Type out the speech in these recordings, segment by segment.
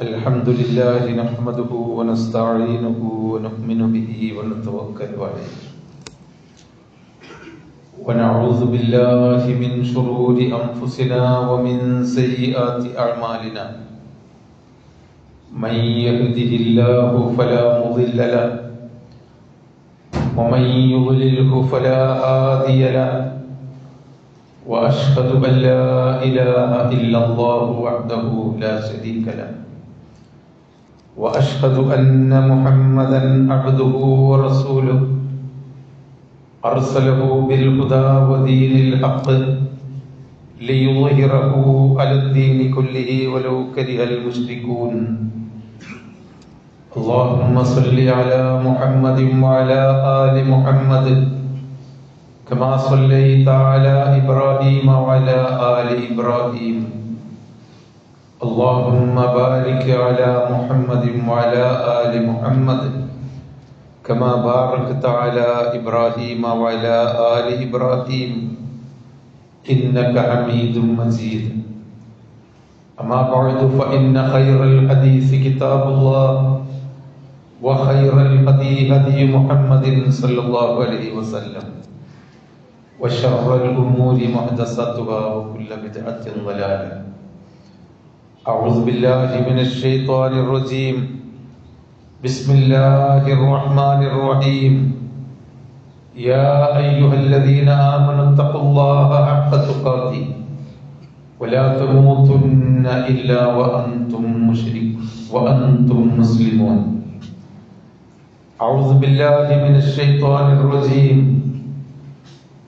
الحمد لله نحمده ونستعينه ونؤمن به ونتوكل عليه ونعوذ بالله من شرور أنفسنا ومن سيئات أعمالنا من يهده الله فلا مضل له ومن يضلله فلا هادي له وأشهد أن لا إله إلا الله وحده لا شريك له وأشهد أن محمدا عبده ورسوله أرسله بالهدى ودين الحق ليظهره على الدين كله ولو كره المشركون اللهم صل على محمد وعلى آل محمد كما صليت على إبراهيم وعلى آل إبراهيم اللهم بارك على محمد وعلى آل محمد كما باركت على إبراهيم وعلى آل إبراهيم إنك حميد مجيد أما بعد فإن خير الحديث كتاب الله وخير الهدي هدي محمد صلى الله عليه وسلم وشر الأمور محدثاتها وكل بدعة ضلالة أعوذ بالله من الشيطان الرجيم بسم الله الرحمن الرحيم يا أيها الذين آمنوا اتقوا الله حق تقاته ولا تموتن إلا وأنتم مسلمون أعوذ بالله من الشيطان الرجيم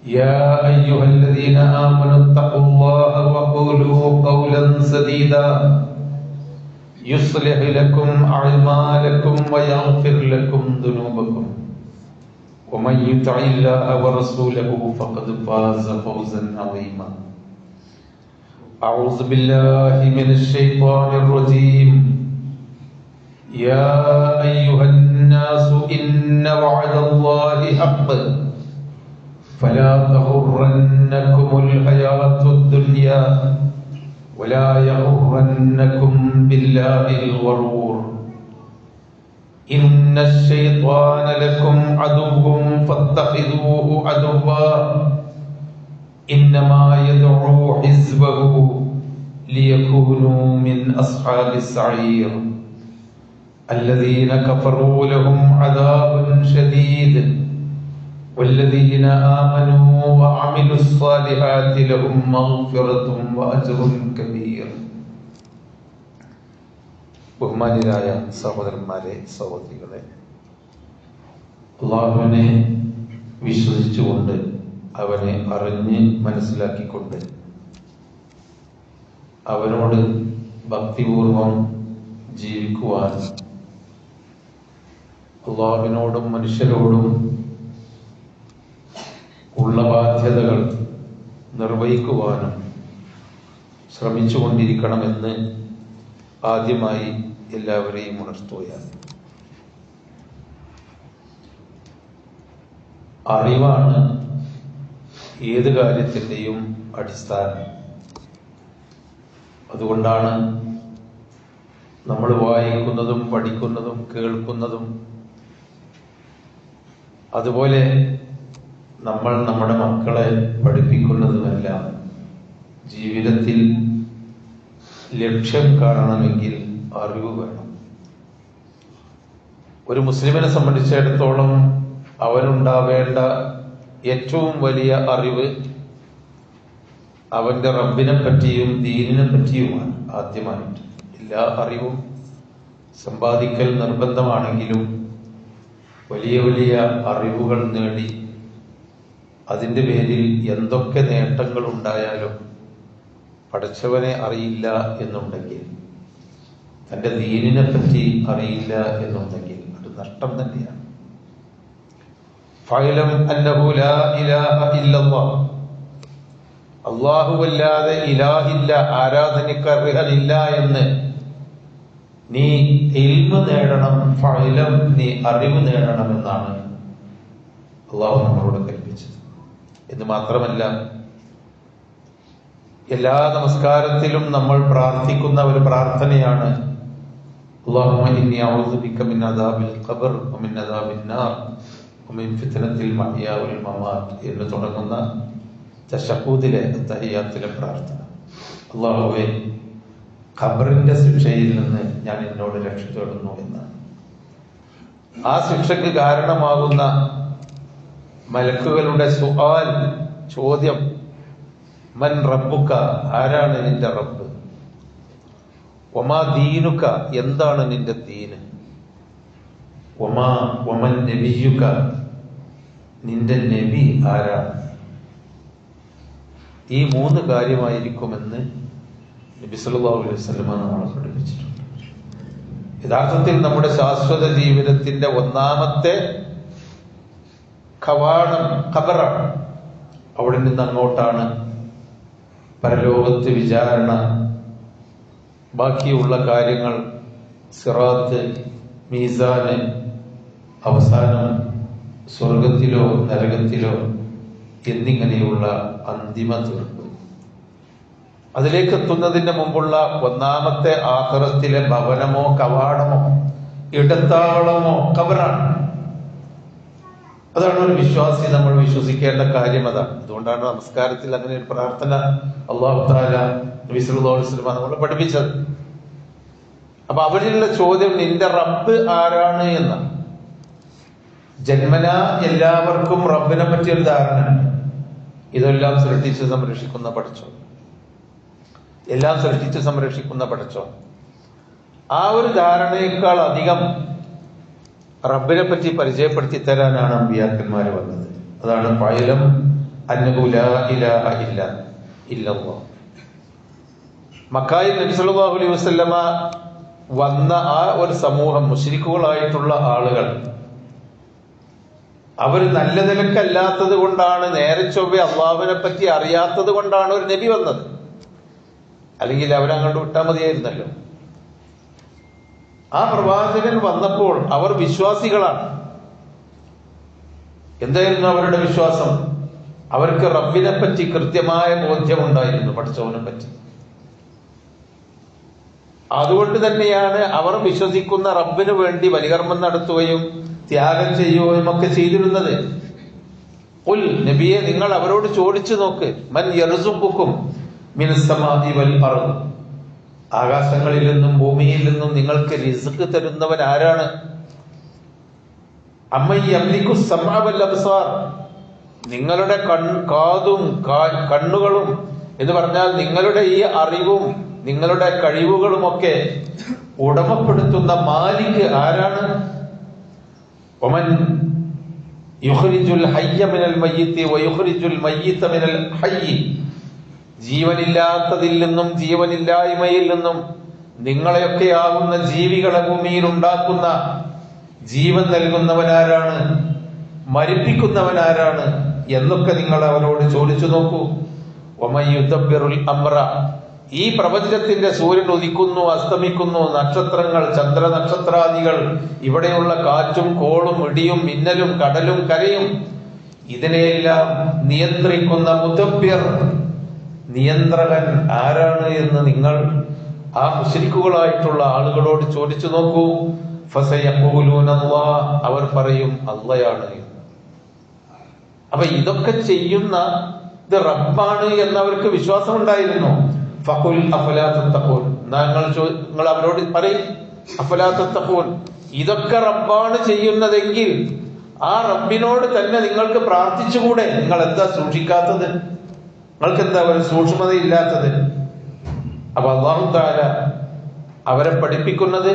يا أيها الذين آمنوا اتقوا الله وقولوا قولا سديدا يصلح لكم أعمالكم ويغفر لكم ذنوبكم ومن يطع الله ورسوله فقد فاز فوزا عظيما أعوذ بالله من الشيطان الرجيم يا أيها الناس إن وعد الله حق فلا تغرنكم الحياة الدنيا ولا يغرنكم بالله الغرور إن الشيطان لكم عدو فاتخذوه عدوا إنما يدعو حزبه ليكونوا من أصحاب السعير الذين كفروا لهم عذاب شديد والذين آمنوا وعملوا الصالحات لهم مغفرة وأجر كبير. ബഹുമാന്യരായ സഹോദരന്മാരെ സഹോദരികളെ, അല്ലാഹുവിനെ വിശ്വസിച്ചുകൊണ്ട് അവനെ അറിഞ്ഞ് മനസ്സിലാക്കിക്കൊണ്ട് അവനോട് ഭക്തിപൂർവം ജീവിക്കുവാൻ അല്ലാഹുവിനോടും മനുഷ്യരോടും ഉള്ള ബാധ്യതകൾ നിർവഹിക്കുവാനും ശ്രമിച്ചുകൊണ്ടിരിക്കണമെന്ന് ആദ്യമായി എല്ലാവരെയും ഉണർത്തുകയാണ്. അറിവാണ് ഏത് കാര്യത്തിൻ്റെയും അടിസ്ഥാനം. അതുകൊണ്ടാണ് നമ്മൾ വായിക്കുന്നതും പഠിക്കുന്നതും കേൾക്കുന്നതും അതുപോലെ നമ്മൾ നമ്മുടെ മക്കളെ പഠിപ്പിക്കുന്നതുമെല്ലാം ജീവിതത്തിൽ ലക്ഷ്യം കാണണമെങ്കിൽ അറിവ് വേണം. ഒരു മുസ്ലിമിനെ സംബന്ധിച്ചിടത്തോളം അവനുണ്ടാവേണ്ട ഏറ്റവും വലിയ അറിവ് അവന്റെ റബ്ബിനെ പറ്റിയും ദീനിനെ പറ്റിയുമാണ്. ആദ്യമായിട്ട് എല്ലാ അറിവും സമ്പാദിക്കൽ നിർബന്ധമാണെങ്കിലും വലിയ വലിയ അറിവുകൾ നേടി അതിൻ്റെ പേരിൽ എന്തൊക്കെ നേട്ടങ്ങൾ ഉണ്ടായാലും പടച്ചവനെ അറിയില്ല എന്നുണ്ടെങ്കിൽ, തൻ്റെ ദീനിനെ പറ്റി അറിയില്ല എന്നുണ്ടെങ്കിൽ അത് നഷ്ടം തന്നെയാണ്. ഫഅലം അന്നഹു ലാ ഇലാഹ ഇല്ലല്ലാഹ്, അല്ലാഹുവല്ലാതെ ഇലാഹില്ല, ആരാധനയ്ക്കർഹനില്ല എന്ന് നീ ഇൽമ് നേടണം. ഫഅലം, നീ അറിവ് നേടണമെന്നാണ് അല്ലാഹു നമ്മളോട് കൽപ്പിച്ചത്. എന്ന് മാത്രമല്ല എല്ലാ നമസ്കാരത്തിലും നമ്മൾ പ്രാർത്ഥിക്കുന്ന ഒരു പ്രാർത്ഥനയാണ് അല്ലാഹുമ്മ ഇന്നി അഊദു ബിക മിൻ അദാബിൽ ഖബർ വമിൻ അദാബിൻ നാർ വമിൻ ഫിത്നത്തിൽ മഹ്യാ വൽ മമാത്ത് എന്ന് തുടങ്ങുന്ന തശഹൂദിലെ തഹിയ്യാത്തിലെ പ്രാർത്ഥന. അല്ലാഹുവേ, ഖബറിന്റെ ശിക്ഷയിൽ നിന്ന് ഞാൻ എന്നോട് രക്ഷ തേടുന്നു എന്നാണ്. ആ ശിക്ഷയ്ക്ക് കാരണമാകുന്ന മലക്കുകളുടെ സുആൽ, ചോദ്യം, മൻ റബ്ബുക, ആരാണ് നിന്റെ റബ്ബ്, വമാ ദീനുക, എന്താണ് നിന്റെ ദീന്, വമൻ നബിയുക, നിന്റെ നബി ആരാണ്. ഈ 3 കാര്യമായിരിക്കുമെന്ന് നബി സല്ലല്ലാഹു അലൈഹി വസല്ലം നമ്മളെ പഠിപ്പിച്ചിട്ടുണ്ട്. യഥാർത്ഥത്തിൽ നമ്മുടെ ശാശ്വത ജീവിതത്തിന്റെ ഒന്നാമത്തെ കവാടം ഖബറാണ്. അവിടെ നിന്ന് അങ്ങോട്ടാണ് പരലോകത്ത് വിചാരണ, ബാക്കിയുള്ള കാര്യങ്ങൾ, സിറാത്ത്, മീസാന്, അവസാനം സ്വർഗത്തിലോ നരകത്തിലോ എന്നിങ്ങനെയുള്ള അന്തിമ തീർപ്പ്. അതിലേക്ക് എത്തുന്നതിന് മുമ്പുള്ള ഒന്നാമത്തെ ആഖിറത്തിലെ ഭവനമോ കവാടമോ ഇടത്താവളമോ ഖബറാണ്. അതാണ് ഒരു വിശ്വാസി നമ്മൾ വിശ്വസിക്കേണ്ട കാര്യം. അതാണ്. അതുകൊണ്ടാണ് നമസ്കാരത്തിൽ അങ്ങനെ ഒരു പ്രാർത്ഥന അല്ലാഹു തആല നബി സല്ലല്ലാഹു അലൈഹി വസല്ലം നമ്മളെ പഠിപ്പിച്ചത്. അപ്പൊ അവരിലുള്ള ചോദ്യം നിന്റെ റബ്ബ് ആരാണ് എന്നാണ്. ജന്മനാ എല്ലാവർക്കും റബ്ബിനെ പറ്റി ഒരു ധാരണയുണ്ട്. ഇതെല്ലാം സൃഷ്ടിച്ച് സംരക്ഷിക്കുന്ന പടച്ചോൻ, എല്ലാം സൃഷ്ടിച്ച് സംരക്ഷിക്കുന്ന പടച്ചോൻ. ആ ഒരു ധാരണയേക്കാൾ അധികം റബ്ബിനെ പറ്റി പരിചയപ്പെടുത്തി തരാനാണ് അമ്പിയാക്കന്മാർ വന്നത്. അതാണ് ഫഅലം അന്നഹു ലാ ഇലാഹ ഇല്ലല്ലാഹ്. മക്കയിൽ നബി സല്ലല്ലാഹു അലൈഹി വസല്ലമ വന്ന ആ ഒരു സമൂഹം, മുശ്രിക്കുകളായിട്ടുള്ള ആളുകൾ, അവർ നല്ല നിലക്കല്ലാത്തത് കൊണ്ടാണ്, നേരെ ചൊവ്വെ അള്ളാഹുവിനെ പറ്റി അറിയാത്തത് കൊണ്ടാണ് ഒരു നബി വന്നത്. അല്ലെങ്കിൽ അവരങ്ങോട്ട് വിട്ടാൽ മതിയായിരുന്നല്ലോ. ആ പ്രവാചകൻ വന്നപ്പോൾ അവർ വിശ്വാസികളാണ്. എന്തായിരുന്നു അവരുടെ വിശ്വാസം? അവർക്ക് റബ്ബിനെ പറ്റി കൃത്യമായ ബോധ്യമുണ്ടായിരുന്നു, പഠിച്ചവനെ പറ്റി. അതുകൊണ്ട് തന്നെയാണ് അവർ വിശ്വസിക്കുന്ന റബ്ബിന് വേണ്ടി ബലികർമ്മം നടത്തുകയും ത്യാഗം ചെയ്യുകയും ഒക്കെ ചെയ്തിരുന്നത്. ഖുൽ, നബിയെ, നിങ്ങൾ അവരോട് ചോദിച്ചു നോക്ക്, മൻ യർസുഖുക്കും മിനസ് സമാഇ വൽ അർദ്, ആകാശങ്ങളിൽ നിന്നും ഭൂമിയിൽ നിന്നും നിങ്ങൾക്ക് റിസ്ക് തരുന്നവൻ ആരാണ്? അമ്മൻ യംലികു സമഅ വൽ അബ്സാർ, നിങ്ങളുടെ കാതും കണ്ണുകളും എന്ന് പറഞ്ഞാൽ നിങ്ങളുടെ ഈ അറിവും നിങ്ങളുടെ കഴിവുകളുമൊക്കെ ഉടമപ്പെടുത്തുന്ന മാലിക് ആരാണ്? വമൻ യുഖ്രിജുൽ ഹയ്യ മിനൽ മയ്യിത്തി വയുഖ്രിജുൽ മയ്യിത്ത മിനൽ ഹയ്യി, ജീവനില്ലാത്തതിൽ നിന്നും ജീവനില്ലായ്മയിൽ നിന്നും നിങ്ങളെയൊക്കെ ആകുന്ന ജീവികളെ ഭൂമിയിൽ ഉണ്ടാക്കുന്ന, ജീവൻ നൽകുന്നവനാരാണ്, മരിപ്പിക്കുന്നവനാരാണ് എന്നൊക്കെ നിങ്ങൾ അവരോട് ചോദിച്ചു നോക്കൂ. വമൻ യുദബ്ബിറുൽ അംറ, ഈ പ്രപഞ്ചത്തിന്റെ സൂര്യൻ ഉദിക്കുന്നു, അസ്തമിക്കുന്നു, നക്ഷത്രങ്ങൾ, ചന്ദ്ര നക്ഷത്രാദികൾ, ഇവിടെയുള്ള കാറ്റും കോളും ഇടിയും മിന്നലും കടലും കരയും, ഇതിനെയെല്ലാം നിയന്ത്രിക്കുന്ന മുദബ്ബിർ, നിയന്ത്രകൻ ആരാണ് എന്ന് നിങ്ങൾ ആ മുശ്രിക്കുകളായിട്ടുള്ള ആളുകളോട് ചോദിച്ചു നോക്കൂ. ഫസയഖൂലൂന അല്ലാഹ്, അവർ പറയും അല്ലാഹയാണ്. അപ്പൊ ഇതൊക്കെ ചെയ്യുന്ന ഇത് റബ്ബാണ് എന്നവർക്ക് വിശ്വാസം ഉണ്ടായിരുന്നു. ഫഖുൽ അഫലാ തത്തഖൂൻ, നിങ്ങൾ അവരോട് പറയും അഫലാ തത്തഖൂൻ, ഇതൊക്കെ റബ്ബാണ് ചെയ്യുന്നതെങ്കിൽ ആ റബ്ബിനോട് തന്നെ നിങ്ങൾക്ക് പ്രാർത്ഥിച്ചുകൂടെ? നിങ്ങൾ എന്താ സൂക്ഷിക്കാത്തത്? നിങ്ങൾക്ക് എന്താ ഒരു സൂക്ഷ്മതയില്ലാത്തത്? അപ്പൊ അല്ലാഹു തആല അവരെ പഠിപ്പിക്കുന്നത്,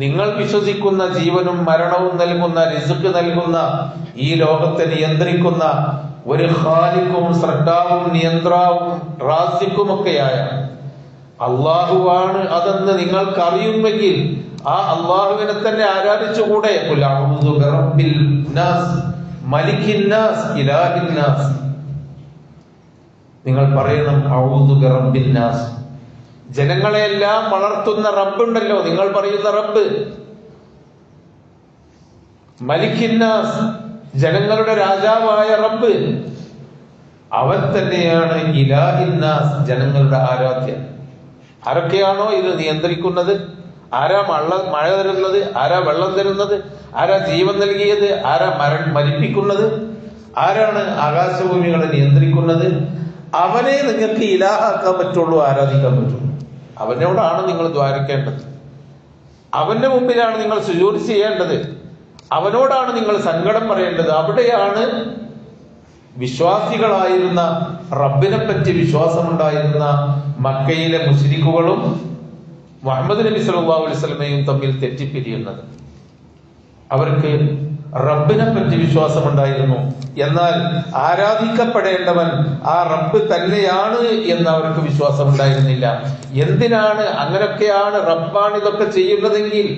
നിങ്ങൾ വിശ്വസിക്കുന്ന ജീവനും മരണവും നൽകുന്ന, റിസ്ക് നൽകുന്ന, ഈ ലോകത്തെ നിയന്ത്രിക്കുന്ന ഒരു ഖാലിഖും സ്രഷ്ടാവും നിയന്ത്രാവും റാസിഖുമൊക്കെയായ അള്ളാഹുവാണ് അതെന്ന് നിങ്ങൾക്ക് അറിയുമെങ്കിൽ ആ അള്ളാഹുവിനെ തന്നെ ആരാധിച്ചുകൂടെ? ഖുൽ അഊദു ബിറബ്ബിൽ നാസ് മലിക്കിൻ നാസ് ഇലാഹിൻ നാസ്, നിങ്ങൾ പറയണം അഊദു ബിറബ്ബിൻ നാസ്, ജനങ്ങളെല്ലാം വളർത്തുന്ന റബ്ബുണ്ടല്ലോ, നിങ്ങൾ പറയുന്ന റബ്ബ്. മലിക്കിൻ നാസ്, ജനങ്ങളുടെ രാജാവായ റബ്ബ്. അവൻ തന്നെയാണ് ഇലാഹിന്നാസ്, ജനങ്ങളുടെ ആരാധ്യൻ. ആരൊക്കെയാണോ ഇത് നിയന്ത്രിക്കുന്നത്, ആരാ മഴ തരുന്നത്, ആരാ വെള്ളം തരുന്നത്, ആരാ ജീവൻ നൽകിയത്, ആരാ മരിപ്പിക്കുന്നത്, ആരാണ് ആകാശഭൂമികളെ നിയന്ത്രിക്കുന്നത്, അവനെ നിങ്ങൾക്ക് ഇലാഹാക്കാൻ പറ്റുള്ളൂ, ആരാധിക്കാൻ പറ്റുള്ളൂ. അവനോടാണ് നിങ്ങൾ ദ്വാരക്കേണ്ടത്, അവന്റെ മുമ്പിലാണ് നിങ്ങൾ സുജൂദ് ചെയ്യേണ്ടത്, അവനോടാണ് നിങ്ങൾ സങ്കടം പറയേണ്ടത്. അവിടെയാണ് വിശ്വാസികളായിരുന്ന, റബ്ബിനെ പറ്റി വിശ്വാസമുണ്ടായിരുന്ന മക്കയിലെ മുശ്രിക്കുകളും മുഹമ്മദ് നബി സല്ലല്ലാഹു അലൈഹി വസല്ലമയും തമ്മിൽ തെറ്റിപ്പിരിയുന്നത്. അവർക്ക് റബ്ബിനെ പറ്റി വിശ്വാസമുണ്ടായിരുന്നു, എന്നാൽ ആരാധിക്കപ്പെടേണ്ടവൻ ആ റബ്ബ് തന്നെയാണ് എന്ന് അവർക്ക് വിശ്വാസമുണ്ടായിരുന്നില്ല. എന്തിനാണ് അങ്ങനൊക്കെയാണ് റബ്ബാണ് ഇതൊക്കെ ചെയ്യുന്നതെങ്കിൽ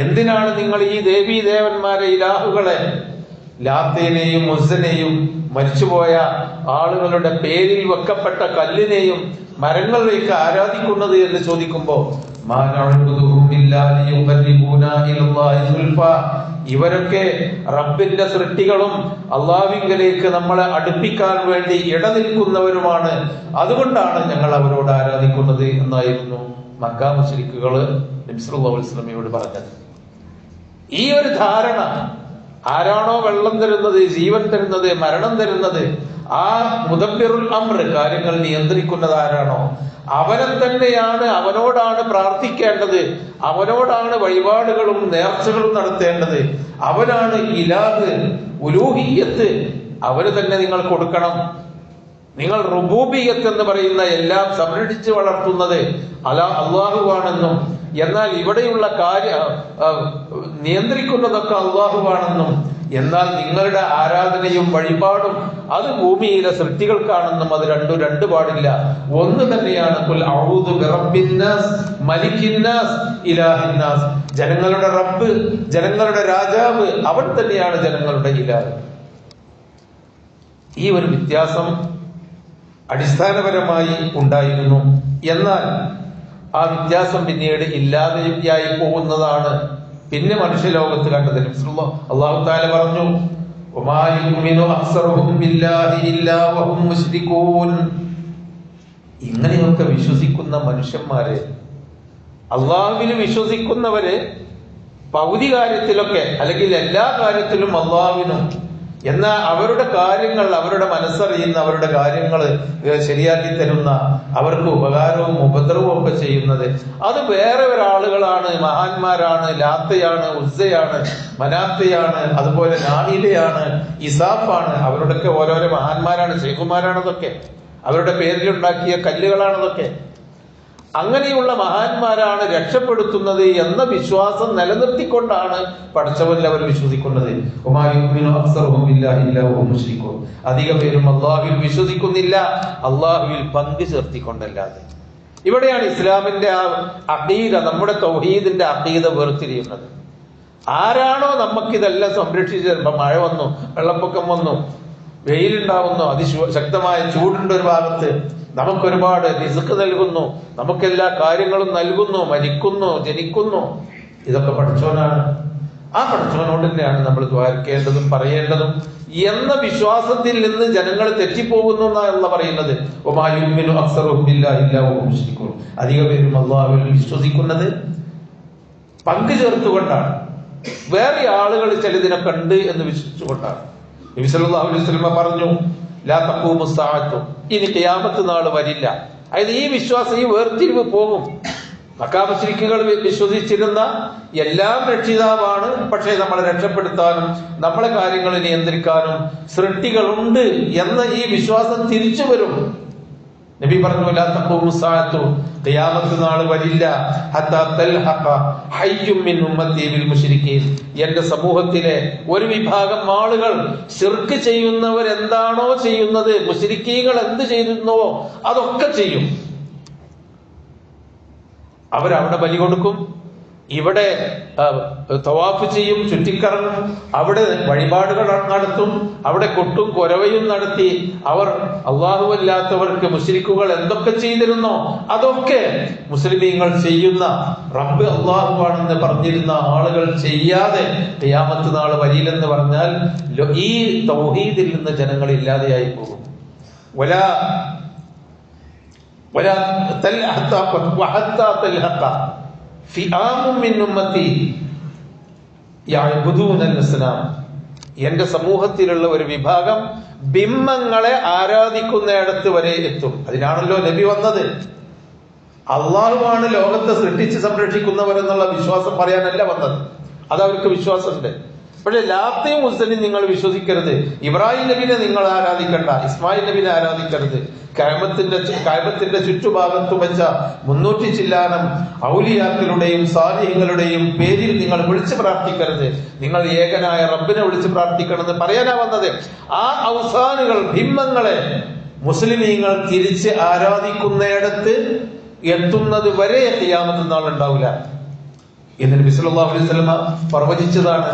എന്തിനാണ് നിങ്ങൾ ഈ ദേവീ ദേവന്മാരെ, ഇലാഹുകളെ, ലാത്തേനെയും ഉസ്സനെയും മരിച്ചുപോയ ആളുകളുടെ പേരിൽ വെക്കപ്പെട്ട കല്ലിനെയും മരങ്ങളിലേക്ക് ആരാധിക്കുന്നത് എന്ന് ചോദിക്കുമ്പോ ഇവരൊക്കെ റബ്ബിന്റെ സൃഷ്ടികളും അള്ളാഹുവിങ്കലേക്ക് നമ്മളെ അടുപ്പിക്കാൻ വേണ്ടി ഇടനിൽക്കുന്നവരുമാണ്, അതുകൊണ്ടാണ് ഞങ്ങൾ അവരോട് ആരാധിക്കുന്നത് എന്നായിരുന്നു മക്കാ മുശ്രിക്കുകൾ നബി സല്ലല്ലാഹു അലൈഹി വസല്ലമയോട് പറഞ്ഞത്. ഈ ഒരു ധാരണ, ആരാണോ വെള്ളം തരുന്നത്, ജീവൻ തരുന്നത്, മരണം തരുന്നത്, ആ മുദബ്ബിറുൽ അംർ, കാര്യങ്ങൾ നിയന്ത്രിക്കുന്നത് ആരാണോ അവനെ തന്നെയാണ്, അവനോടാണ് പ്രാർത്ഥിക്കേണ്ടത്, അവനോടാണ് വഴിപാടുകളും നേർച്ചകളും നടത്തേണ്ടത്, അവനാണ് ഇലാഹ്, ഉലൂഹിയ്യത്ത് അവന് തന്നെ നിങ്ങൾ കൊടുക്കണം. നിങ്ങൾ റുബൂബിയ്യത്ത് എന്ന് പറയുന്ന എല്ലാം സംരക്ഷിച്ച് വളർത്തുന്നത് അല്ലാഹുവാണെന്നും, എന്നാൽ ഇവിടെയുള്ള നിയന്ത്രിക്കുന്നതൊക്കെ അല്ലാഹുവാണെന്നും, എന്നാൽ നിങ്ങളുടെ ആരാധനയും വഴിപാടും അത് ഭൂമിയിലെ സൃഷ്ടികൾക്കാണെന്നും, അത് രണ്ട് പാടില്ല, ഒന്ന് തന്നെയാണ്. ഖുൽ അഊദു ബിറബ്ബിന്നാസ് മലിക്കിന്നാസ് ഇലാഹിന്നാസ്, ജനങ്ങളുടെ റബ്ബ്, ജനങ്ങളുടെ രാജാവ് അവൻ തന്നെയാണ് ജനങ്ങളുടെ ഇലാഹ്. ഈ ഒരു വ്യത്യാസം അടിസ്ഥാനപരമായി ഉണ്ടായിരുന്നു. എന്നാൽ ആ വ്യത്യാസം പിന്നീട് ഇല്ലാതെയായി പോകുന്നതാണ് പിന്നെ മനുഷ്യലോകത്ത് കണ്ടത്. അല്ലാഹു തആല പറഞ്ഞു, വമാ യുമിനു അക്സറുഹും ബില്ലാഹി ഇല്ലാ വഹും മുശ്രികൂൻ. ഇങ്ങനെയൊക്കെ വിശ്വസിക്കുന്ന മനുഷ്യന്മാരെ, അള്ളാഹുവിൽ വിശ്വസിക്കുന്നവര് പകുതി കാര്യത്തിലൊക്കെ അല്ലെങ്കിൽ എല്ലാ കാര്യത്തിലും അള്ളാഹുവിനും, എന്നാൽ അവരുടെ കാര്യങ്ങൾ, അവരുടെ മനസ്സറിയുന്ന, അവരുടെ കാര്യങ്ങൾ ശരിയാക്കി തരുന്ന, അവർക്ക് ഉപകാരവും ഉപദ്രവവും ഒക്കെ ചെയ്യുന്നത് അത് വേറെ ഒരാളുകളാണ്, മഹാന്മാരാണ്, ലാത്തയാണ്, ഉസ്സയാണ്, മനാത്തയാണ്, അതുപോലെ നാഹിലയാണ്, ഇസാഫാണ്, അവരുടെയൊക്കെ ഓരോരോ മഹാന്മാരാണ്, ശൈഖുമാരാണതൊക്കെ, അവരുടെ പേരിലുണ്ടാക്കിയ കല്ലുകളാണതൊക്കെ. അങ്ങനെയുള്ള മഹാന്മാരാണ് രക്ഷപ്പെടുത്തുന്നത് എന്ന വിശ്വാസം നിലനിർത്തിക്കൊണ്ടാണ് പഠിച്ചവരിൽ അവർ വിശ്വസിക്കുന്നത്. അധിക പേരും അള്ളാഹുവിൽ വിശ്വസിക്കുന്നില്ല, അള്ളാഹുവിൽ പങ്കു ചേർത്തിക്കൊണ്ടല്ലാതെ. ഇവിടെയാണ് ഇസ്ലാമിന്റെ ആ അഖീദ, നമ്മുടെ തൗഹീദിന്റെ അഖീദ വേർതിരിയുന്നത്. ആരാണോ നമുക്കിതെല്ലാം സംരക്ഷിച്ച് തരുമ്പോ, മഴ വന്നു, വെള്ളപ്പൊക്കം വന്നു, വെയിലുണ്ടാവുന്നു, അതിശക്തമായ ചൂടുണ്ട് ഒരു ഭാഗത്ത്, നമുക്കൊരുപാട് റിസ്ക് നൽകുന്നു, നമുക്കെല്ലാ കാര്യങ്ങളും നൽകുന്നു, മരിക്കുന്നു, ജനിക്കുന്നു, ഇതൊക്കെ പഠിച്ചവനാണ്. ആ പഠിച്ചവനോട് തന്നെയാണ് നമ്മൾ ദ്വാരക്കേണ്ടതും പറയേണ്ടതും എന്ന വിശ്വാസത്തിൽ നിന്ന് ജനങ്ങൾ തെറ്റിപ്പോകുന്നു എന്നാണ് പറയുന്നത്. അധിക പേരും അല്ലാഹുവിൽ വിശ്വസിക്കുന്നത് പങ്കു ചേർത്തുകൊണ്ടാണ്, വേറെ ആളുകൾ ചിലതിനൊക്കെ ഉണ്ട് എന്ന് വിശ്വസിച്ചുകൊണ്ടാണ്. നബി സല്ലല്ലാഹു അലൈഹി വസല്ലം പറഞ്ഞു, ലാ തഖൂമു സ്സാഅത്തു, ഇനി ഖിയാമത്ത് നാൾ വരില്ല. അതായത് ഈ വിശ്വാസം, ഈ വേർതിരിവ് പോകും. മക്കാ മുശ്രിക്കുകൾ വിശ്വസിച്ചിരുന്ന എല്ലാം രക്ഷിതാവാണ്, പക്ഷേ നമ്മളെ രക്ഷപ്പെടുത്താനും നമ്മളെ കാര്യങ്ങൾ നിയന്ത്രിക്കാനും സൃഷ്ടികളുണ്ട് എന്ന ഈ വിശ്വാസം തിരിച്ചു വരും. നബി പറഞ്ഞു, ലാ തഖൂമു സ്സാഅത്തു, ഖിയാമത്ത് നാൾ വരില്ല, ഹത്താ തൽഹഖ ഹയ്യും മിൻ ഉമ്മത്തി ബിൽ മുശ്രിക്കീൻ, എന്റെ സമൂഹത്തിലെ ഒരു വിഭാഗം ആളുകൾ ശിർക്ക് ചെയ്യുന്നവർ എന്താണോ ചെയ്യുന്നത്, മുശ്രിക്കീകൾ എന്ത് ചെയ്യുന്നുവോ അതൊക്കെ ചെയ്യും. അവരവിടെ ബലി കൊടുക്കും, ഇവിടെ തവാഫ് ചെയ്യും, ചുറ്റിക്കറങ്ങും, അവിടെ വഴിപാടുകൾ നടത്തും, അവിടെ കൊട്ടും കൊരവയും നടത്തി അവർ അല്ലാഹുവല്ലാത്തവർക്ക് മുശ്രിക്കുകൾ എന്തൊക്കെ ചെയ്തിരുന്നോ അതൊക്കെ മുസ്ലിമീങ്ങൾ ചെയ്യുന്ന, റബ്ബ് അല്ലാഹുവാണെന്ന് പറഞ്ഞിരുന്ന ആളുകൾ ചെയ്യാതെ ഖിയാമത്ത് നാൾ വരില്ലെന്ന് പറഞ്ഞാൽ ഈ തൗഹീദിൽ നിന്ന് ജനങ്ങൾ ഇല്ലാതെയായി പോകും. എന്റെ സമൂഹത്തിലുള്ള ഒരു വിഭാഗം ബിംബങ്ങളെ ആരാധിക്കുന്നിടത്ത് വരെ എത്തും. അതിനാണല്ലോ നബി വന്നത്. അള്ളാഹുവാണ് ലോകത്തെ സൃഷ്ടിച്ച് സംരക്ഷിക്കുന്നവരെന്നുള്ള വിശ്വാസം പറയാനല്ല വന്നത്. അതവർക്ക് വിശ്വാസമുണ്ട്. പക്ഷെ ലാത്തയും ഉസ്സനെയും നിങ്ങൾ വിശ്വസിക്കരുത്. ഇബ്രാഹിം നബിനെ നിങ്ങൾ ആരാധിക്കണ്ട, ഇസ്മായിൽ നബിനെ ആരാധിക്കരുത്. കഅബത്തിന്റെ ചുറ്റുഭാഗത്തും വെച്ച 300 ചില്ലാനം ഔലിയാക്കളുടെയും സാലിഹ്യങ്ങളുടെയും പേരിൽ നിങ്ങൾ വിളിച്ചു പ്രാർത്ഥിക്കരുത്. നിങ്ങൾ ഏകനായ റബ്ബിനെ വിളിച്ച് പ്രാർത്ഥിക്കണമെന്ന് പറയാനാ വന്നത്. ആ ഔസാനുകൾ, ബിംബങ്ങളെ മുസ്ലിമീങ്ങൾ തിരിച്ച് ആരാധിക്കുന്നിടത്ത് എത്തുന്നത് വരെ ഖിയാമത്ത് നാൾ ഉണ്ടാവില്ല എന്ന് നബി സല്ലല്ലാഹു അലൈഹി വസല്ലം പ്രവചിച്ചതാണ്.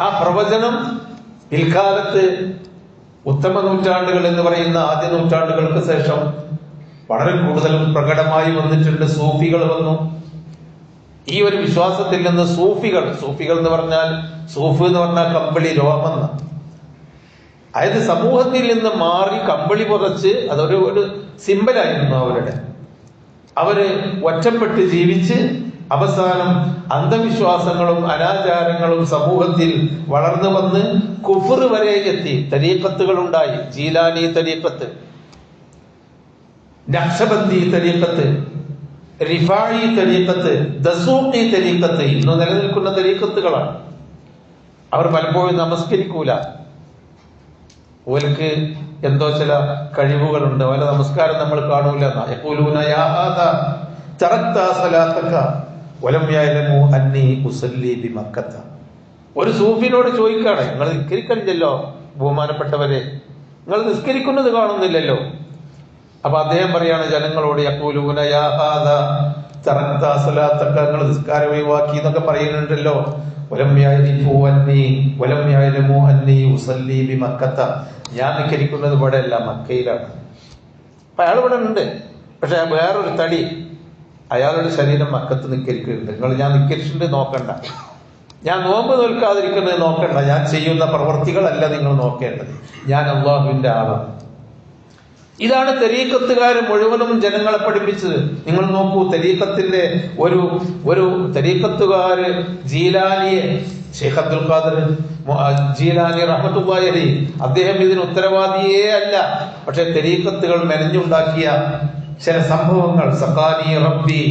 ആ പ്രവചനം പിൽക്കാലത്ത് ഉത്തമ നൂറ്റാണ്ടുകൾ എന്ന് പറയുന്ന ആദ്യ നൂറ്റാണ്ടുകൾക്ക് ശേഷം വളരെ കൂടുതൽ പ്രകടമായി വന്നിട്ടുണ്ട്. സൂഫികൾ വന്നു. ഈ ഒരു വിശ്വാസത്തിൽ നിന്ന് സൂഫികൾ എന്ന് പറഞ്ഞാൽ, സൂഫ് എന്ന് പറഞ്ഞാൽ കമ്പിളി, രോമം. അതായത് സമൂഹത്തിൽ നിന്ന് മാറി കമ്പിളി പുറച്ച് അതൊരു സിമ്പലായിരുന്നു അവരുടെ. അവര് ഒറ്റപ്പെട്ട് ജീവിച്ച് അവസാനം അന്ധവിശ്വാസങ്ങളും അനാചാരങ്ങളും സമൂഹത്തിൽ വളർന്നു വന്ന് കുഫർ വരെ എത്തി. തരീഖത്തുകൾ ഉണ്ടായി. ജീലാനി തരീഖത്ത്, നഖ്ശബന്ദി തരീഖത്ത്, റിഫായി തരീഖത്ത്, ദസൂഖി തരീഖത്ത് ഇന്ന് നിലനിൽക്കുന്ന തരീഖത്തുകളാണ്. അവർ പലപ്പോഴും നമസ്കരിക്കൂല. ഓൽക്ക് എന്തോ ചില കഴിവുകളുണ്ട്. ഓല നമസ്കാരം നമ്മൾ കാണൂല. യഖൂലൂന യാ ഹാദാ തറക്ത സലാത്തക വലം യഅലമു അന്നി ഉസല്ലി ബിമക്കത്ത. ഒരു സൂഫിനോട് ചോദിക്കാണ്, നിങ്ങൾ നിസ്കരിക്കണില്ലല്ലോ ബഹുമാനപ്പെട്ടവരെ, നിങ്ങൾ നിസ്കരിക്കുന്നത് കാണുന്നില്ലല്ലോ. അപ്പൊ അദ്ദേഹം പറയാണ് ജനങ്ങളോട്, യഖൂലൂന യാ ഹാദാ തറക്ത സലാത്തക, നിങ്ങൾ നിസ്കാരം ഒഴിവാക്കി എന്നൊക്കെ പറയുന്നുണ്ടല്ലോ. വലം യഅരിഫു അന്നി വലം യഅലമു അന്നി ഉസല്ലി ബിമക്കത്ത, ഞാൻ നിസ്കരിക്കുന്നത് ഇവിടെ അല്ല, മക്കയിലാണ്. അപ്പൊ അയാൾ ഇവിടെ ഉണ്ട്. പക്ഷെ വേറൊരു തടി, അയാളുടെ ശരീരം മക്കത്ത് നിസ്കരിക്കുന്നുണ്ട്. ഞാൻ നിസ്കരിച്ചിട്ടുണ്ട് നോക്കണ്ട, ഞാൻ നോമ്പ് നോൽക്കാതിരിക്കുന്നത് നോക്കണ്ട, ഞാൻ ചെയ്യുന്ന പ്രവൃത്തികളല്ല നിങ്ങൾ നോക്കേണ്ടത്, ഞാൻ അള്ളാഹുവിന്റെ ആളാണ്. ഇതാണ് തരീഖത്തുകാർ മുഴുവനും ജനങ്ങളെ പഠിപ്പിച്ചത്. നിങ്ങൾ നോക്കൂ, തരീഖത്തിന്റെ ഒരു തരീഖത്തുകാര് ജീലാനിയെ, ഷെയ്ഖ് അബ്ദുൽ ഖാദിർ ജീലാനി റഹ്മത്തുള്ളാഹി അലൈഹി, അദ്ദേഹം ഇതിന് ഉത്തരവാദിയേ അല്ല. പക്ഷെ തരീഖത്തുകൾ മെനഞ്ഞുണ്ടാക്കിയ ചില സംഭവങ്ങൾ, സഖാനി റബ്ബി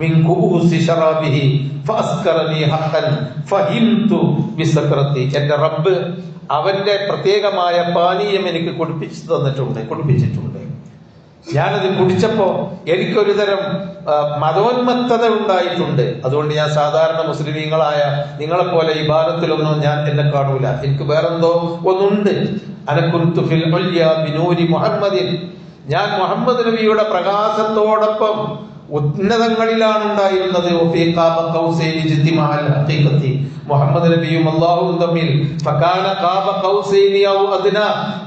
മിൻ ഖുഊസി ശറാബിഹി ഫഅസ്കറനി ഹഖൻ ഫഹിംതു ബിസക്രതി, എന്റെ റബ്ബ് അവന്റെ പ്രത്യേകമായ പാനീയം എനിക്ക് കുടിപ്പിച്ചിട്ടുണ്ട്. ഞാനത് കുടിച്ചപ്പോ എനിക്കൊരു തരം മതോന്മത്തത ഉണ്ടായിട്ടുണ്ട്. അതുകൊണ്ട് ഞാൻ സാധാരണ മുസ്ലിമീങ്ങളായ നിങ്ങളെപ്പോലെ ഇബാദത്തിലൊന്നും ഞാൻ എന്നെ കാണൂല. എനിക്ക് വേറെന്തോ ഒന്നുണ്ട്. അനകുന്തു ഫിൽ ഉൽയ ബിനൂരി മുഹമ്മദിൻ, ഞാൻ മുഹമ്മദ് നബിയുടെ പ്രകാശത്തോടൊപ്പം ഉന്നതങ്ങളിലാണ് ഉണ്ടായിരുന്നത്. മുഹമ്മദ് നബിയും അള്ളാഹുവും തമ്മിൽ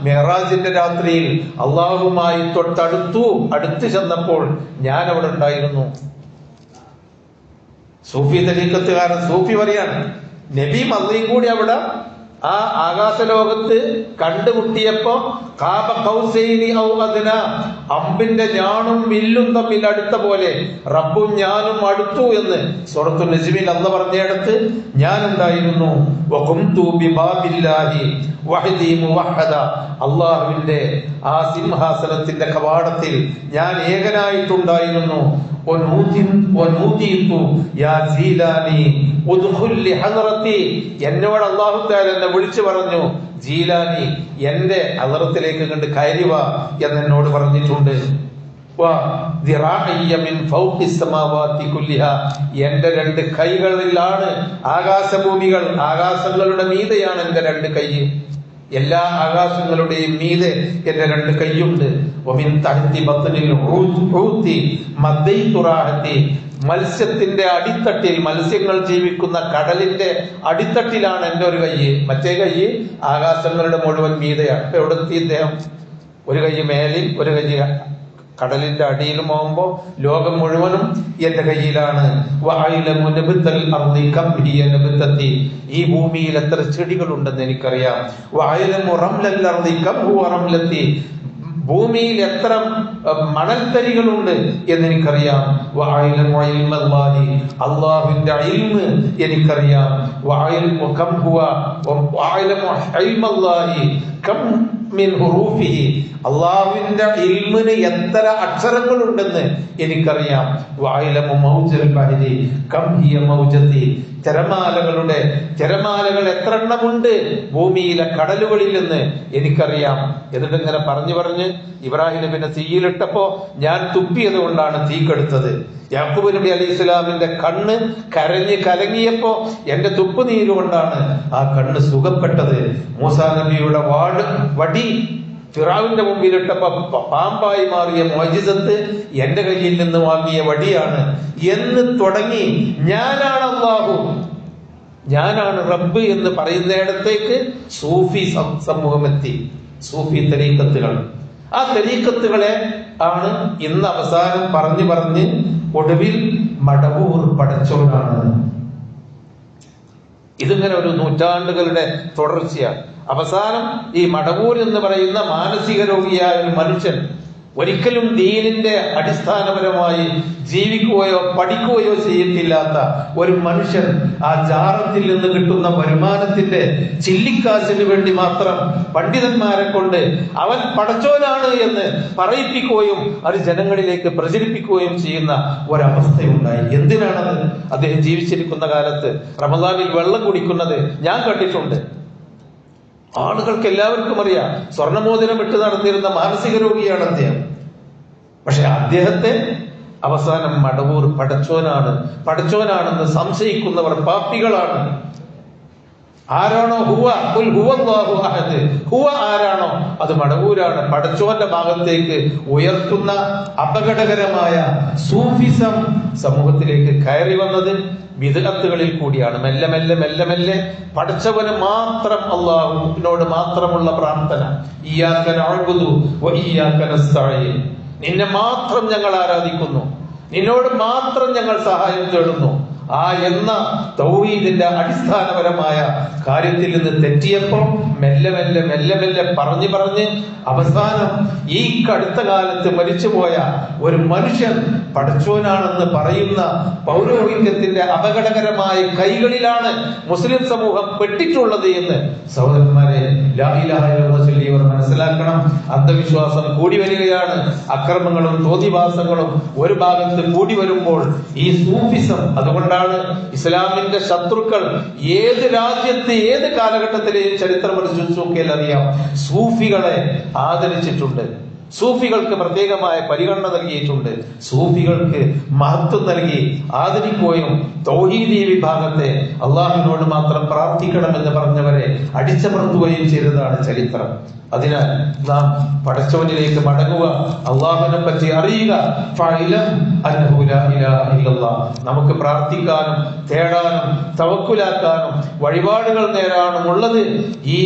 മെഹ്റാജിന്റെ രാത്രിയിൽ അള്ളാഹുവുമായി അടുത്ത് ചെന്നപ്പോൾ ഞാൻ അവിടെ ഉണ്ടായിരുന്നു. സൂഫി തരീഖത്തുകാരൻ സൂഫി പറയാണ്, നബിയും അള്ളയും കൂടി അവിടെ ആ ആകാശലോകത്ത് കണ്ടുമുട്ടിയപ്പോ കാബ ഖൗസൈനി ഔ അദ്ന, അമ്പിന്റെ ഞാണും വില്ലും തമ്മിൽ അടുത്ത പോലെ റബ്ബും ഞാനും അടുത്തു എന്ന് സൂറത്തുൽ നജ്മിൽ അല്ലാഹ് പറഞ്ഞിടത്ത് ഞാൻ ഉണ്ടായിരുന്നു. വഖുംതു ബിബാബില്ലാഹി വഹദി മുവഹദ, അല്ലാഹുവിന്റെ ആ സിംഹാസനത്തിന്റെ കവാടത്തിൽ ഞാൻ ഏകനായിട്ടുണ്ടായിരുന്നു. എന്നോട് അല്ലാഹു തആല എന്നെ വിളിച്ചു പറഞ്ഞു, ജീലാനി എന്റെ ഹളറത്തിലേക്ക് കണ്ട് കയറി വാ എന്ന് എന്നോട് പറഞ്ഞിട്ടുണ്ട്. എന്റെ 2 കൈകളിലാണ് ആകാശഭൂമികൾ, ആകാശങ്ങളുടെ മീതെയാണ് എന്റെ 2 കൈ. എല്ലാ ആകാശങ്ങളുടെയും മീതെ എന്റെ 2 കൈയുണ്ട്. മത്സ്യത്തിന്റെ അടിത്തട്ടിൽ, മത്സ്യങ്ങൾ ജീവിക്കുന്ന കടലിന്റെ അടിത്തട്ടിലാണ് എന്റെ ഒരു കൈ. മറ്റേ കൈ ആകാശങ്ങളുടെ മുഴുവൻ മീതെയാണ്. എവിടെ എത്തി ഇദ്ദേഹം? ഒരു കൈ മേലിൽ, ഒരു കൈ കടലിന്റെ അടിയിലും ആവുമ്പോ ലോകം മുഴുവനും എന്റെ കയ്യിലാണ്. ഈ ഭൂമിയിൽ എത്ര ചെടികൾ ഉണ്ടെന്ന് എനിക്കറിയാം. ഭൂമിയിൽ എത്ര മണൽത്തരികളുണ്ട് എന്നെനിക്കറിയാം. അള്ളാഹുവിന്റെ ഇൽമ് എനിക്കറിയാം. അള്ളാഹുവിന്റെ ഇൽമിന് എത്ര അക്ഷരങ്ങളുണ്ടെന്ന് എനിക്കറിയാം. തിരമാലകൾ എത്ര എണ്ണമുണ്ട് ഭൂമിയിലെ കടലുകളിൽ നിന്ന് എനിക്കറിയാം. എന്നിട്ട് ഇങ്ങനെ പറഞ്ഞ് ഇബ്രാഹിം നബിനെ തീയിലിട്ടപ്പോ ഞാൻ തുപ്പിയത് കൊണ്ടാണ് തീ കെടുത്തത്. യാക്കൂബ് നബി അലൈഹി ഇസ്ലാമിന്റെ കണ്ണ് കരഞ്ഞ് കലങ്ങിയപ്പോ എന്റെ തുപ്പുനീര് കൊണ്ടാണ് ആ കണ്ണ് സുഖപ്പെട്ടത്. മൂസാ നബിയുടെ വടി ഫിറഔന്റെ മുമ്പിലിട്ടപ്പോ പാമ്പായി മാറിയ മുഅ്ജിസത്ത് എന്റെ കയ്യിൽ നിന്ന് വാങ്ങിയ വടിയാണ് എന്ന് തുടങ്ങി ഞാനാണ് അല്ലാഹു, ഞാനാണ് റബ്ബ് എന്ന് പറയുന്നിടത്തേക്ക് സൂഫി സമൂഹമെത്തി. സൂഫി തരീഖത്തുകൾ, ആ തരീഖത്തുകളെ ആണ് ഇന്ന് അവസാനം പറഞ്ഞ് ഒടുവിൽ മടവൂർ പടച്ചോനാണ്. ഇതിങ്ങനെ ഒരു നൂറ്റാണ്ടുകളുടെ തുടർച്ചയാണ്. അവസാനം ഈ മടവൂർ എന്ന് പറയുന്ന മാനസിക രോഗിയായ ഒരു മനുഷ്യൻ, ഒരിക്കലും ദീനിന്റെ അടിസ്ഥാനപരമായി ജീവിക്കുകയോ പഠിക്കുകയോ ചെയ്തിട്ടില്ലാത്ത ഒരു മനുഷ്യൻ, ആ ജാറത്തിൽ നിന്ന് കിട്ടുന്ന വരുമാനത്തിന്റെ ചില്ലിക്കാശിന് വേണ്ടി മാത്രം പണ്ഡിതന്മാരെ കൊണ്ട് അവൻ പടച്ചോനാണ് എന്ന് പറയിപ്പിക്കുകയും അത് ജനങ്ങളിലേക്ക് പ്രചരിപ്പിക്കുകയും ചെയ്യുന്ന ഒരവസ്ഥയുണ്ടായി. എന്തിനാണത്? അദ്ദേഹം ജീവിച്ചിരിക്കുന്ന കാലത്ത് റമദാനിൽ വെള്ളം കുടിക്കുന്നത് ഞാൻ കണ്ടിട്ടുണ്ട്. ആളുകൾക്ക് എല്ലാവർക്കും അറിയാം, സ്വർണ്ണമോതിരം ഇട്ട് നടന്നിരുന്ന മാനസിക രോഗിയാണ് അദ്ദേഹം. പക്ഷെ അദ്ദേഹത്തെ അവസാനം മടവൂർ പടച്ചോനാണെന്ന് സംശയിക്കുന്നവർ പാപ്പികളാണ്. ആരാണോ ഹുവ അഹദ്, ഹുവ ആരാണോ അത് മടവൂരാണ്. പടച്ചോന്റെ ഭാഗത്തേക്ക് ഉയർത്തുന്ന അപകടകരമായ സൂഫിസം സമൂഹത്തിലേക്ക് കയറി വന്നത് ബിദ്അത്തുകളിൽ കൂടിയാണ്. മെല്ലെ മെല്ലെ പടച്ചവന് മാത്രം, അല്ലാഹുവിനോട് മാത്രമുള്ള പ്രാർത്ഥന. ഇയ്യാക നഅ്ബുദു വ ഇയ്യാക നസ്തഈൻ, നിന്നെ മാത്രം ഞങ്ങൾ ആരാധിക്കുന്നു, നിന്നോട് മാത്രം ഞങ്ങൾ സഹായം തേടുന്നു. ആ എന്ന തൗഹീദിന്റെ അടിസ്ഥാനപരമായ കാര്യത്തിൽ നിന്ന് തെറ്റിയപ്പോൾ മെല്ലെ പറഞ്ഞ് അവസാനം ഈ അടുത്ത കാലത്ത് മരിച്ചുപോയ ഒരു മനുഷ്യൻ പടച്ചോനാണെന്ന് പറയുന്ന പൗരോഹിത്യത്തിന്റെ അപകടകരമായ കൈകളിലാണ് മുസ്ലിം സമൂഹം പെട്ടിട്ടുള്ളത് എന്ന് സഹോദരന്മാരെ ലാ ഇലാഹ ഇല്ലല്ലാഹ് ചൊല്ലിയവർ മനസ്സിലാക്കണം. അന്ധവിശ്വാസം കൂടി വരികയാണ്. അക്രമങ്ങളും തോന്നിവാസങ്ങളും ഒരു ഭാഗത്ത് കൂടി വരുമ്പോൾ ഈ സൂഫിസം, അതുകൊണ്ടാണ് ഇസ്ലാമിന്റെ ശത്രുക്കൾ ഏത് രാജ്യത്ത് ഏത് കാലഘട്ടത്തിലെയും ചരിത്രം പരിശോധിച്ച് നോക്കിയാൽ അറിയാം, സൂഫികളെ ആദരിച്ചിട്ടുണ്ട്. സൂഫികൾക്ക് പ്രത്യേകമായ പരിഗണന നൽകിയിട്ടുണ്ട്. സൂഫികൾക്ക് മഹത്വം നൽകി ആദരിക്കുകയും തൗഹീദി വിഭാഗത്തെ അള്ളാഹുവിനോട് മാത്രം പ്രാർത്ഥിക്കണമെന്ന് പറഞ്ഞവരെ അടിച്ചമർത്തുകയും ചെയ്തതാണ് ചരിത്രം. അതിനാൽ നാം പടച്ചവനിലേക്ക് മടങ്ങുക, അള്ളാഹുവിനെ പറ്റി അറിയുക. നമുക്ക് പ്രാർത്ഥിക്കാനും തേടാനും തവക്കുലാക്കാനും വഴിപാടുകൾ നേരാനും ഉള്ളത് ഈ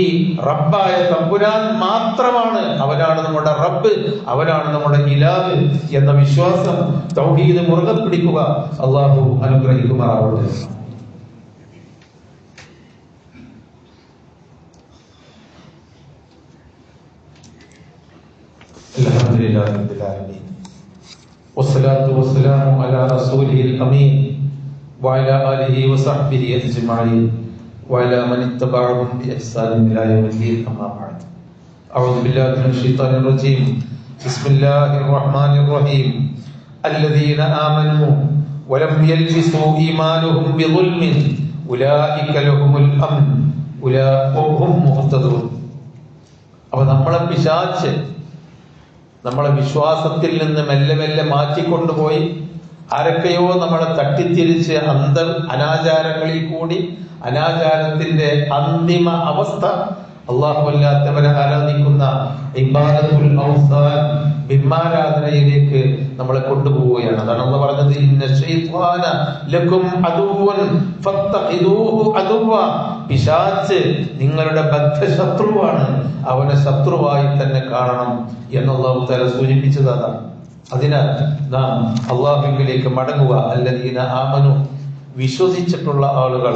റബ്ബായ തമ്പുരാൻ മാത്രമാണ്. അവനാണ് നമ്മുടെ റബ്ബ്, അവനാണ് നമ്മുടെ ഇലാഹ് എന്ന വിശ്വാസം, തൗഹീദ് മുറുകെ പിടിക്കുക. അള്ളാഹു അനുഗ്രഹിക്കുമാറാവട്ടെ. അൽഹംദുലില്ലാഹി റബ്ബിൽ ആലമീൻ വസ്സലാത്തു വസ്സലാമു അലാ റസൂലിൽ അമീൻ വഅലാ ആലിഹി വസഹ്ബിഹി അജ്മഈൻ വഅലാ മൻ ഇത്തബഅഹും ബിഇഹ്സാനിൻ ഇലാ യൗമിദ്ദീൻ. അമ്മാ ബഅദ്. അഊദു ബില്ലാഹി മിനശ് ശൈത്വാനിർ റജീം. ബിസ്മില്ലാഹിർ റഹ്മാനിർ റഹീം. അല്ലദീന ആമനൂ വലം യൽബിസൂ ഈമാനഹും ബിളുൽമിൻ ഉലൈക ലഹുമുൽ അംൻ ഉലൈക മുഹ്തദൂൻ. അപ്പോൾ നമ്മളെ വിശ്വാസത്തിൽ നിന്ന് മെല്ലെ മാറ്റിക്കൊണ്ടുപോയി ആരൊക്കെയോ നമ്മളെ തട്ടിത്തിരിച്ച് അനാചാരങ്ങളിൽ കൂടി, അനാചാരത്തിന്റെ അന്തിമ അവസ്ഥ അല്ലാഹുവല്ലാത്തവരെ ആരാധിക്കുന്ന ഇബാദത്തുൽ ഔസാൻ, ബിംബാരാധനയിലേക്ക് നമ്മളെ കൊണ്ടുപോവുകയാണ്. അതാണ് അല്ലാഹു പറഞ്ഞത്, ഇന്ന ശൈത്വാന ലക്കും അദുവ്വൻ ഫത്തഖിദൂഹു അദുവ്വ. പിശാച് നിങ്ങളുടെ ബദ്ധശത്രുവാണ്, അവനെ ശത്രുവായി തന്നെ കാണണം എന്ന് അല്ലാഹു തആല സൂചിപ്പിച്ചത് അതാണ്. അതിനാൽ നാം അല്ലാഹുവിലേക്ക് മടങ്ങുക. അല്ലദീന ആമനു, വിശ്വസിച്ചിട്ടുള്ള ആളുകൾ,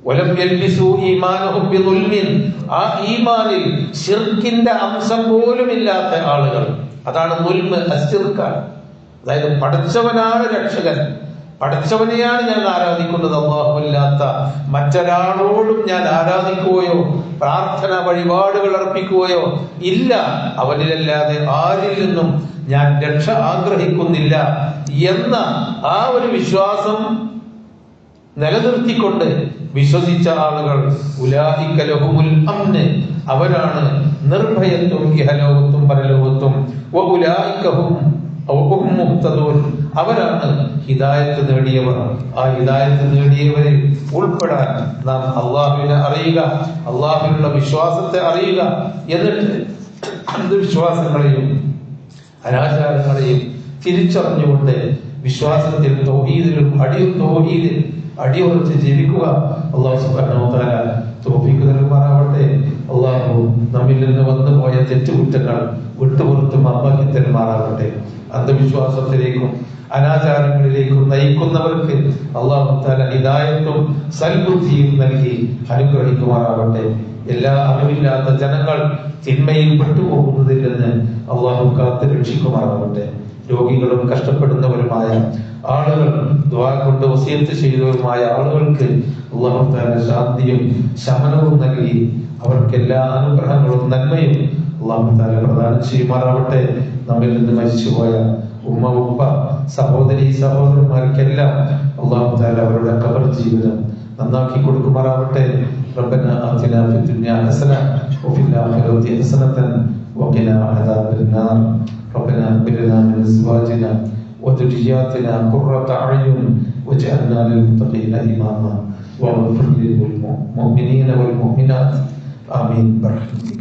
വലം യൽബിസു ഈമാനഹും ബിദുൽമിൻ, ആ ഈമാനിൽ ശിർക്കിന്റെ അംശം പോലും ഇല്ലാത്ത ആളുകൾ. അതാണ് ദുൽമ്, അശ്ശിർക്കാണ്. അതായത് പടച്ചവനാണ് രക്ഷകൻ, പടച്ചവനെയാണ് ഞാൻ ആരാധിക്കുന്നത്, അല്ലാഹുവല്ലാത്ത മറ്റൊരാളോടും ഞാൻ ആരാധിക്കുകയോ പ്രാർത്ഥന വഴിപാടുകൾ അർപ്പിക്കുകയോ ഇല്ല, അവനിലല്ലാതെ ആരിൽ നിന്നും ഞാൻ രക്ഷ ആഗ്രഹിക്കുന്നില്ല എന്ന ആ ഒരു വിശ്വാസം നിലനിർത്തിക്കൊണ്ട് വിശ്വസിച്ച ആളുകൾ ഉലൈക ലഹുമുൽ അംന്, അവരാണ് നിർഭയത്വം ഇഹലോകത്തും പരലോകത്തും. വഉലൈക ഹും മുഹ്തദൂൻ, അവരാണ് ഹിദായത്ത് നേടിയവർ. ആ ഹിദായത്ത് നേടിയവരിൽ ഉൾപ്പെടാൻ നാം അള്ളാഹുവിനെ അറിയുക, അള്ളാഹുവിനുള്ള വിശ്വാസത്തെ അറിയുക. എന്നിട്ട് അന്ധവിശ്വാസങ്ങളെയും അനാചാരങ്ങളെയും തിരിച്ചറിഞ്ഞുകൊണ്ട് വിശ്വാസത്തിൽ തൗഹീദിലും അടിയുറച്ച് ജീവിക്കുക. അള്ളാഹു സുബ്ഹാനഹു വ തആല തൗഫീഖ് നൽകുമാറാവട്ടെ. അള്ളാഹു നമ്മിൽ നിന്ന് വന്നുപോയ തെറ്റുകുറ്റങ്ങൾ വിട്ടുപുറത്ത് മാപ്പാക്കി തരുമാറാവട്ടെ. അന്ധവിശ്വാസത്തിലേക്കും അനാചാരങ്ങളിലേക്കും നയിക്കുന്നവർക്ക് അള്ളാഹു തആല ഹിദായത്തും സൽബുദ്ധിയും നൽകി അനുഗ്രഹിക്കുമാറാവട്ടെ. എല്ലാ അറിവില്ലാത്ത ജനങ്ങൾ തിന്മയിൽ പെട്ടുപോകുന്നതിൽ നിന്ന് അള്ളാഹു കാത്ത് രക്ഷിക്കുമാറാവട്ടെ. രോഗികളും കഷ്ടപ്പെടുന്നവരുമായ ആളുകൾ, ദുആ കൊണ്ട് വസിയത്ത് ചെയ്തവരുമായ ആളുകൾക്ക് അല്ലാഹു തആല ശാന്തിയും ശമനവും നൽകി അവർക്ക് എല്ലാ അനുഗ്രഹങ്ങളും നന്മയും അല്ലാഹു തആല പ്രദാനം ചെയ്യുമാറാവട്ടെ. നമ്മിൽ നിന്ന് മരിച്ചുപോയ ഉമ്മ, ഉപ്പ, സഹോദരി, സഹോദരന്മാർക്കെല്ലാം അല്ലാഹു തആല അവരുടെ ഖബർ ജീവിതം നന്നാക്കി കൊടുക്കുമാറാവട്ടെ. റബ്ബന ആതിനാ ഫിദ്ദുനിയ ഹസന വഫിൽ ആഖിറതി ഹസനതൻ വഖിനാ അദാബൻ നാർ. ربنا هب لنا من ازواجنا وذرياتنا قرة اعين واجعلنا للمتقين اماما واغفر للمؤمنين والمؤمنات امين برحمتك.